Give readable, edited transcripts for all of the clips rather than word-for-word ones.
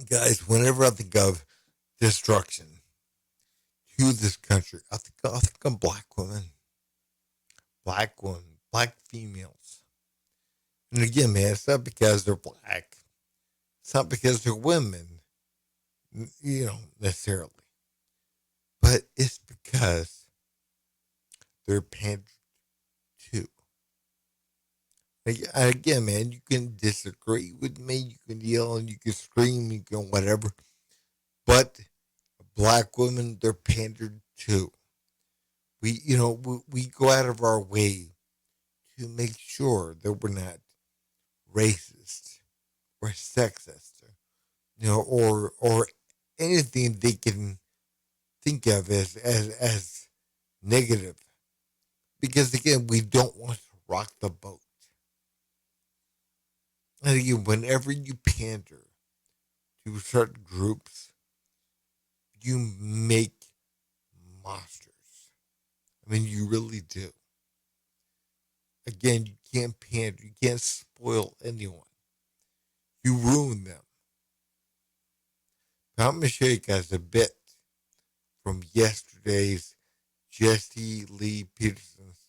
Guys, whenever I think of destruction to this country, I think of black females. And again, man, it's not because they're black. It's not because they're women, necessarily. But it's because they're pandered to. Again, man, you can disagree with me, you can yell and you can scream, you can whatever. But black women, they're pandered to. We go out of our way to make sure that we're not racist or sexist, or anything they can think of as negative. Because again, we don't want to rock the boat. And again, whenever you pander to certain groups, you make monsters. I mean, you really do. Again, you can't pander, you can't spoil anyone. You ruin them. Now, I'm going to show you guys a bit from yesterday's Jesse Lee Peterson's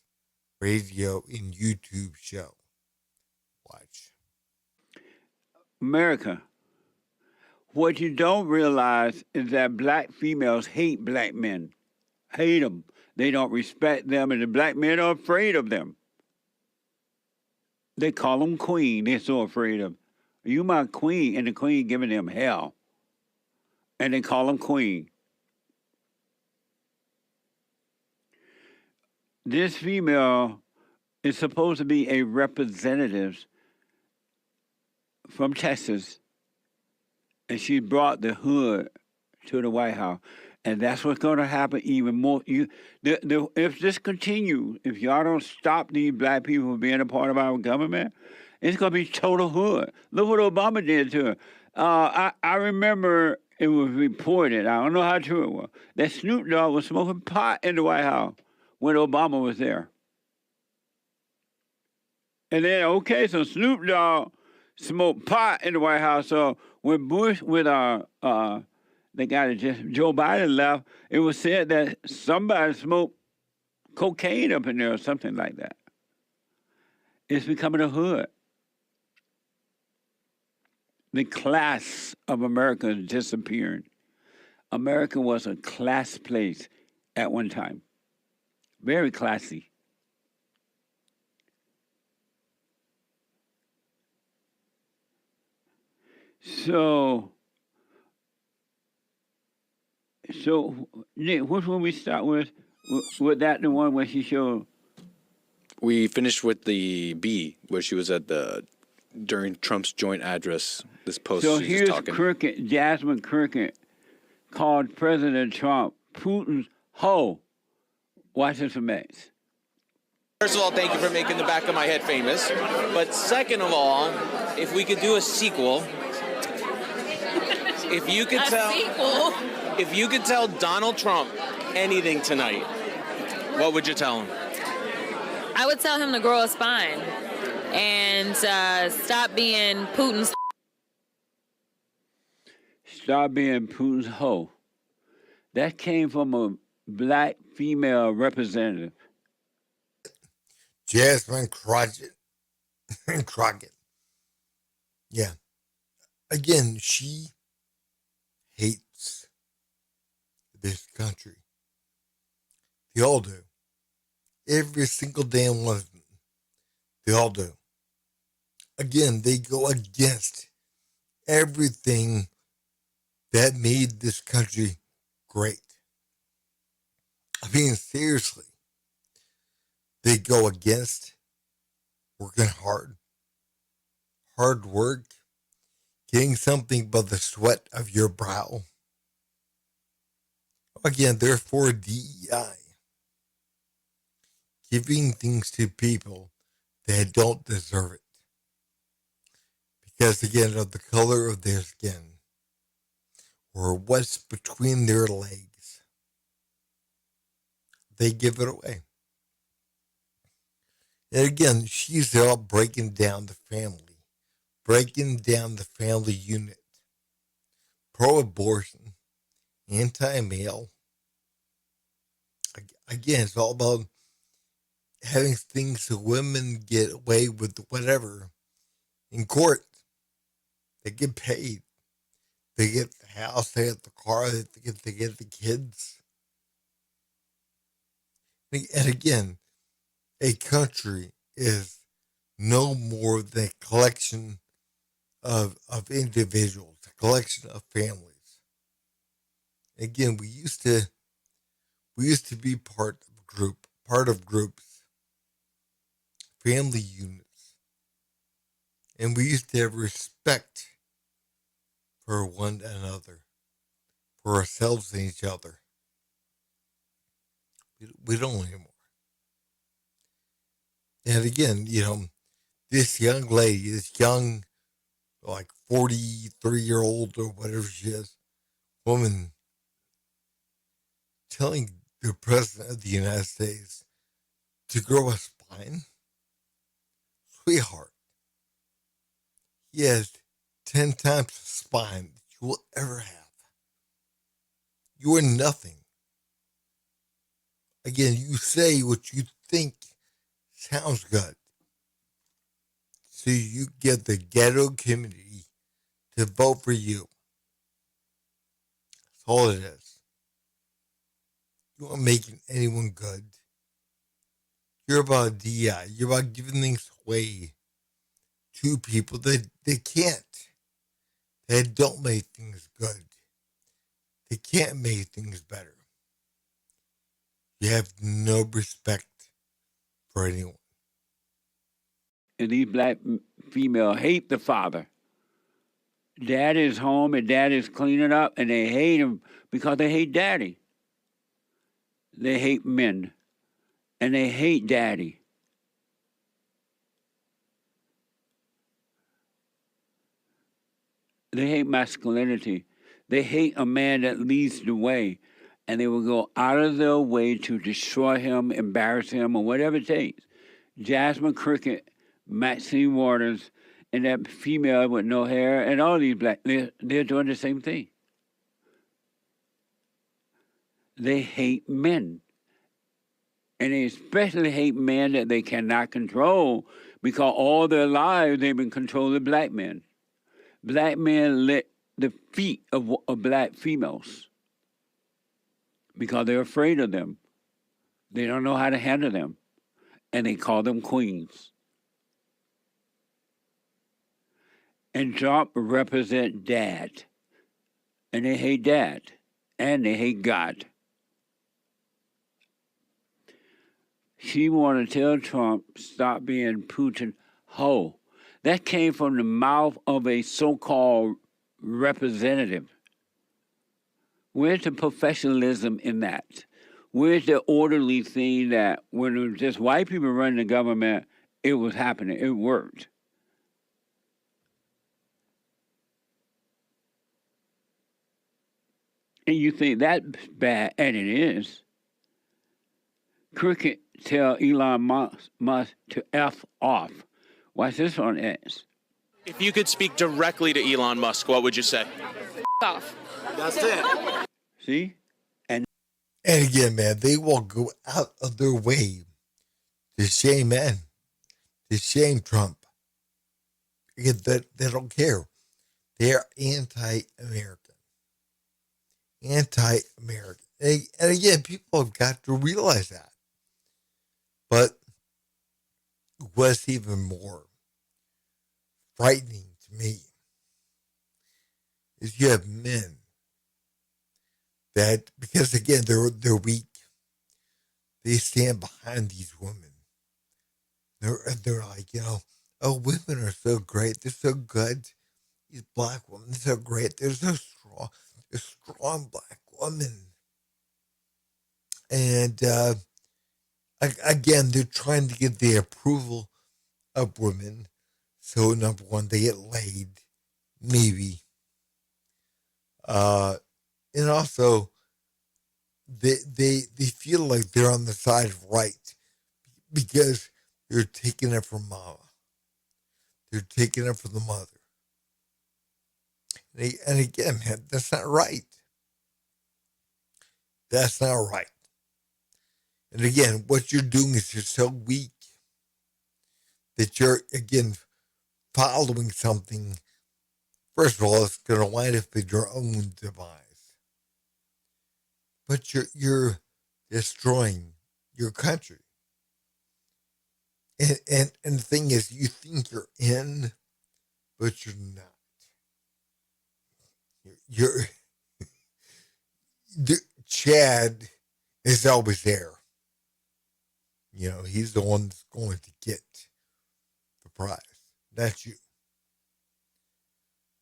radio and YouTube show. Watch. America, what you don't realize is that black females hate black men. Hate them. They don't respect them, and the black men are afraid of them. They call them queen. They're so afraid of. You my queen, and the queen giving them hell. And they call them queen. This female is supposed to be a representative from Texas, and she brought the hood to the White House. And that's what's going to happen even more. If this continues, if y'all don't stop these black people from being a part of our government, it's going to be total hood. Look what Obama did to her. I remember it was reported, I don't know how true it was, that Snoop Dogg was smoking pot in the White House when Obama was there. And then, okay, so Snoop Dogg smoked pot in the White House. So when Bush with the guy that just Joe Biden left, it was said that somebody smoked cocaine up in there or something like that. It's becoming a hood. The class of America is disappearing. America was a class place at one time. Very classy. So Nick, which one we start with? Was that the one where she showed? We finished with the B, where she was at during Trump's joint address. This post. So she's here's talking. Crockett, Jasmine Crockett, called President Trump Putin's hoe. Watch this from X. First of all, thank you for making the back of my head famous. But second of all, if we could do a sequel, if you could if you could tell Donald Trump anything tonight, what would you tell him? I would tell him to grow a spine and stop being Putin's. Stop being Putin's hoe. That came from a black female representative. Jasmine Crockett. Crockett. Yeah. Again, she hates this country. They all do. Every single damn one of them. They all do. Again, they go against everything that made this country great. I mean, seriously. They go against working hard work, getting something by the sweat of your brow. Again, they're for DEI. Giving things to people that don't deserve it. Because, again, of the color of their skin or what's between their legs, they give it away. And again, she's out breaking down the family unit. pro-abortion, anti-male. Again, it's all about having things so women get away with whatever in court. They get paid. They get the house, they get the car, they get the kids. And again, a country is no more than a collection of individuals, a collection of families. Again, we used to be part of groups, family units, and we used to have respect for one another, for ourselves and each other. We don't anymore. And again, this young lady, this young, like 43-year-old or whatever she is, woman, telling the president of the United States to grow a spine? Sweetheart, he has 10 times the spine that you will ever have. You are nothing. Again, you say what you think sounds good. So you get the ghetto community to vote for you. That's all it is. You aren't making anyone good. You're about DI. You're about giving things away to people that they can't. They don't make things good. They can't make things better. You have no respect for anyone. And these black females hate the father. Dad is home and dad is cleaning up, and they hate him because they hate daddy. They hate men, and they hate daddy. They hate masculinity. They hate a man that leads the way, and they will go out of their way to destroy him, embarrass him, or whatever it takes. Jasmine Crockett, Maxine Waters, and that female with no hair, and all these black, they're doing the same thing. They hate men. And they especially hate men that they cannot control, because all their lives they've been controlling black men. Black men lick the feet of black females because they're afraid of them. They don't know how to handle them. And they call them queens. And Trump represent dad. And they hate dad. And they hate God. She want to tell Trump, stop being Putin ho. That came from the mouth of a so-called representative. Where's the professionalism in that? Where's the orderly thing that when it was just white people running the government, it was happening, it worked? And you think that's bad, and it is. Cricket tell Elon Musk to F off. Watch this on X. If you could speak directly to Elon Musk, what would you say? Off. That's it. See? And again, man, they will go out of their way to shame men, to shame Trump. Because they don't care. They're anti-American. Anti-American. And again, people have got to realize that. But what's even more frightening to me is you have men that, because again, they're weak, they stand behind these women. They're like, oh, women are so great. They're so good. These black women, they're so great. They're so strong. They're strong black women. And again, they're trying to get the approval of women. So number one, they get laid, maybe. And also, they feel like they're on the side of right because they're taking it from mama. They're taking it from the mother. And again, man, that's not right. That's not right. And again, what you're doing is you're so weak that you're, again, following something. First of all, it's going to wind up in your own demise. But you're destroying your country. And the thing is, you think you're in, but you're not. You're Chad is always there. He's the one that's going to get the prize. That's you.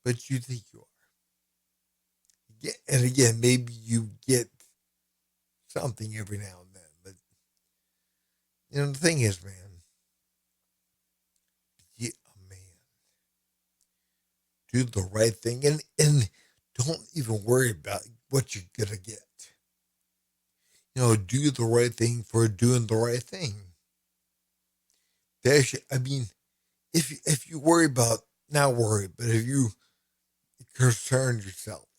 But you think you are. And again, maybe you get something every now and then. But, the thing is, man, be a man. Do the right thing. And don't even worry about what you're going to get. Do the right thing for doing the right thing. If you worry about, not worry, but if you concern yourself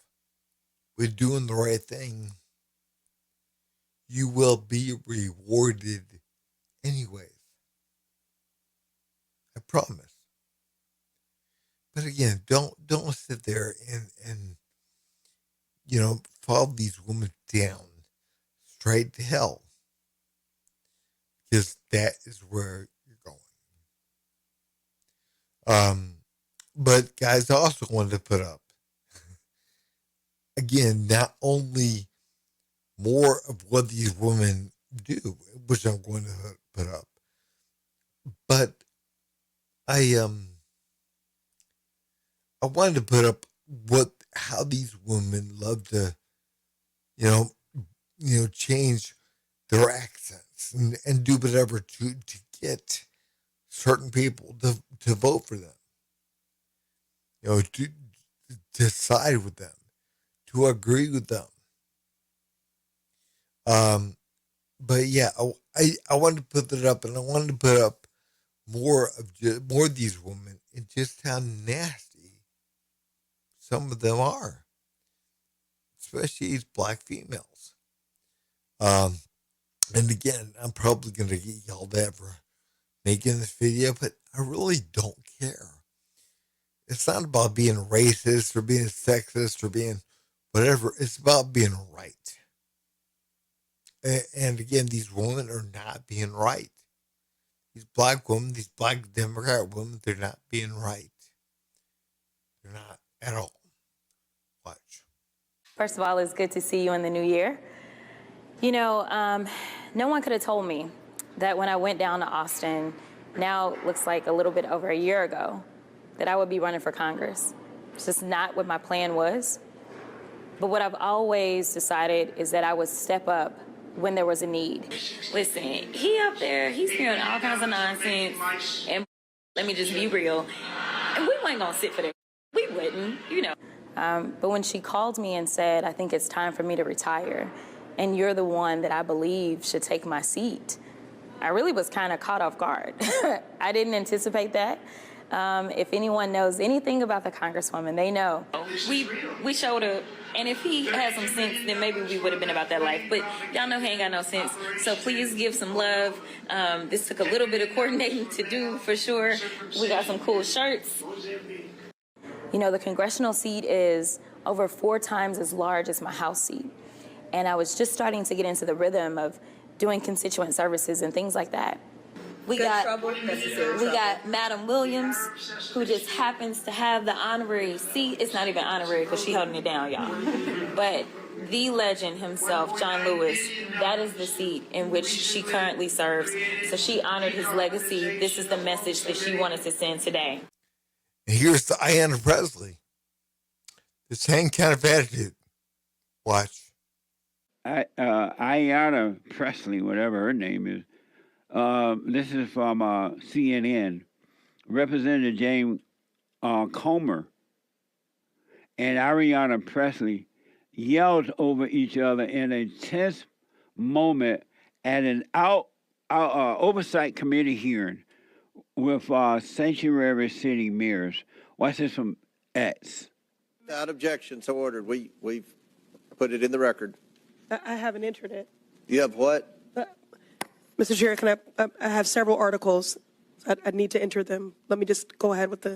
with doing the right thing, you will be rewarded anyways. I promise. But again, don't sit there and follow these women down straight to hell, because that is where you're going. But guys, I also wanted to put up again, not only more of what these women do, which I'm going to put up, but I wanted to put up how these women love to, change their accents and do whatever to get certain people to vote for them, to side with them, to agree with them. But yeah, I wanted to put that up, and I wanted to put up more of these women and just how nasty some of them are, especially these black females. And again, I'm probably going to get yelled at for making this video, but I really don't care. It's not about being racist or being sexist or being whatever. It's about being right. And again, these women are not being right. These black women, these black Democrat women, they're not being right. They're not at all. Watch. First of all, it's good to see you in the new year. No one could have told me that when I went down to Austin, now it looks like a little bit over a year ago, that I would be running for Congress. It's just not what my plan was. But what I've always decided is that I would step up when there was a need. Listen, he up there, he's hearing all kinds of nonsense. And let me just be real. And we weren't going to sit for that. We wouldn't, But when she called me and said, I think it's time for me to retire, and you're the one that I believe should take my seat, I really was kind of caught off guard. I didn't anticipate that. If anyone knows anything about the Congresswoman, they know. We showed up, and if he had some sense, then maybe we would have been about that life. But y'all know he ain't got no sense, so please give some love. This took a little bit of coordinating to do, for sure. We got some cool shirts. The congressional seat is over 4 times as large as my House seat. And I was just starting to get into the rhythm of doing constituent services and things like that. We got Madam Williams, who just happens to have the honorary seat. It's not even honorary because she's holding it down, y'all. But the legend himself, John Lewis, that is the seat in which she currently serves. So she honored his legacy. This is the message that she wanted to send today. And here's the Ayanna Presley. The same kind of attitude. Watch. Ayanna Presley, whatever her name is. This is from CNN. Representative James Comer and Ayanna Presley yelled over each other in a tense moment at an oversight committee hearing with sanctuary city mayors. Watch this from X. Without objection, so ordered. We've put it in the record. I haven't entered it. You have what? Mr. Chair, can I have several articles. I need to enter them. Let me just go ahead with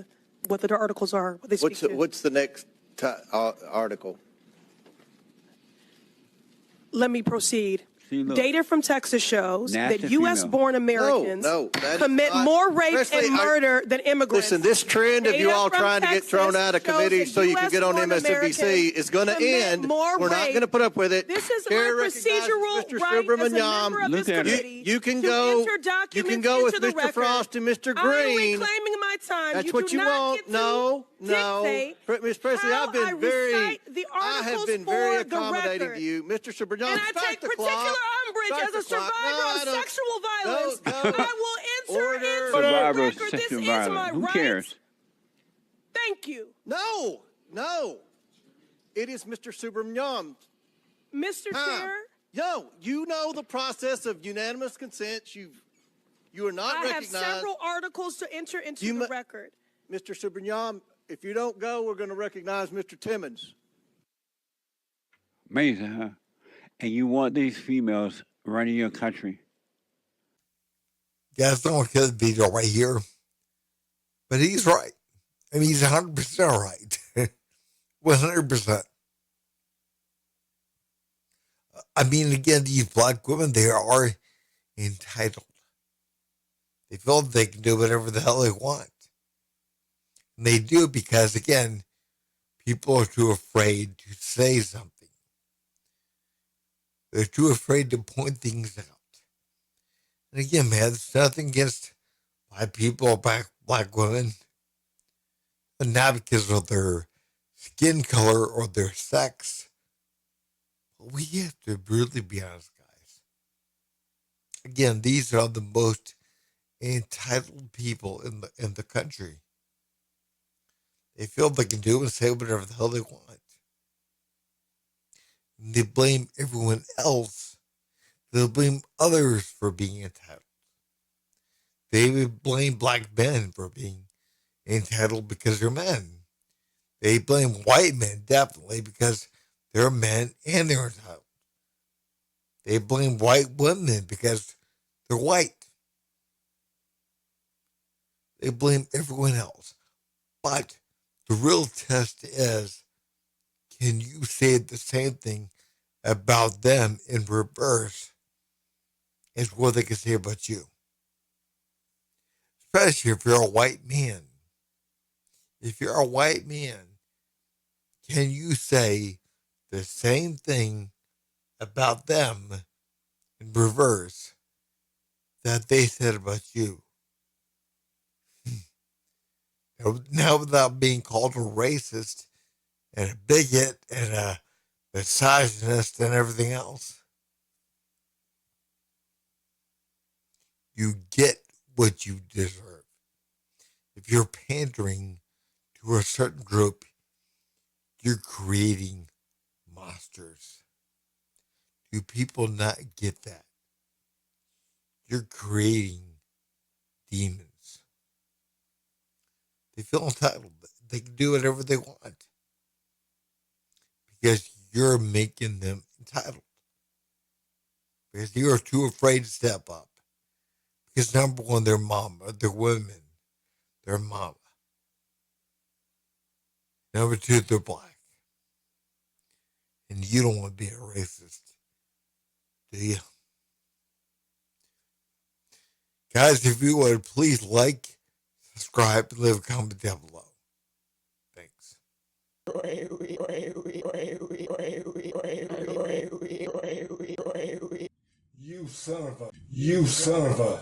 what the articles are, what they speak to. What's the next article? Let me proceed. See, look. Data from Texas shows Nasty that U.S.-born Americans that is commit not- more rape Presley, and murder than immigrants. Listen, this trend of you Data all from trying to get Texas thrown out of shows committee that so you can get on US-born MSNBC Americans is going to commit end. more We're not rape. going to put up with it. This is Chair my recognizes procedural Mr. right as a member Subramaniam. of Look this at it. committee You can to go. enter You documents can go with into the Mr. record. Frost and Mr. I am Green. reclaiming my time. That's you what do you not want. get to No. dictate Ms. Presley, how I've been I very. recite the I have articles been very for the accommodating record. to you, Mr. Subramaniam. And I Start take the particular clock. umbrage Start as a the clock. survivor No, I of don't. sexual violence. No. I will enter Order. into Survivor the of record. This sexual is violence. my Who right. cares? Thank you. No. It is Mr. Subramaniam. Mr. Chair, No, you know the process of unanimous consent. You are not I have recognized. several articles to enter into You the mu- record. Mr. Subramaniam, if you don't go, we're going to recognize Mr. Timmons. Amazing, huh? And you want these females running your country. Guys, don't kill the video right here. But he's right. I mean, he's 100% right. 100%. I mean, again, these black women, they are entitled. They feel they can do whatever the hell they want. And they do because, again, people are too afraid to say something. They're too afraid to point things out. And again, man, it's nothing against black people or black women. But not because of their skin color or their sex. But we have to really be honest, guys. Again, these are the most entitled people in the country. They feel they can do and say whatever the hell they want. And they blame everyone else. They'll blame others for being entitled. They would blame black men for being entitled because they're men. They blame white men definitely because they're men and they're entitled. They blame white women because they're white. They blame everyone else. But the real test is, can you say the same thing about them in reverse as what they can say about you? Especially if you're a white man. If you're a white man, can you say the same thing about them in reverse that they said about you? Now, without being called a racist and a bigot and a misogynist and everything else, you get what you deserve. If you're pandering to a certain group, you're creating monsters. Do people not get that? You're creating demons. They feel entitled. They can do whatever they want because you're making them entitled. Because you're too afraid to step up. Because number one, they're mama, they're women, they're mama. Number two, they're black. And you don't want to be a racist, do you? Guys, if you would, please like, subscribe, and leave a comment down below. Thanks. You son of a.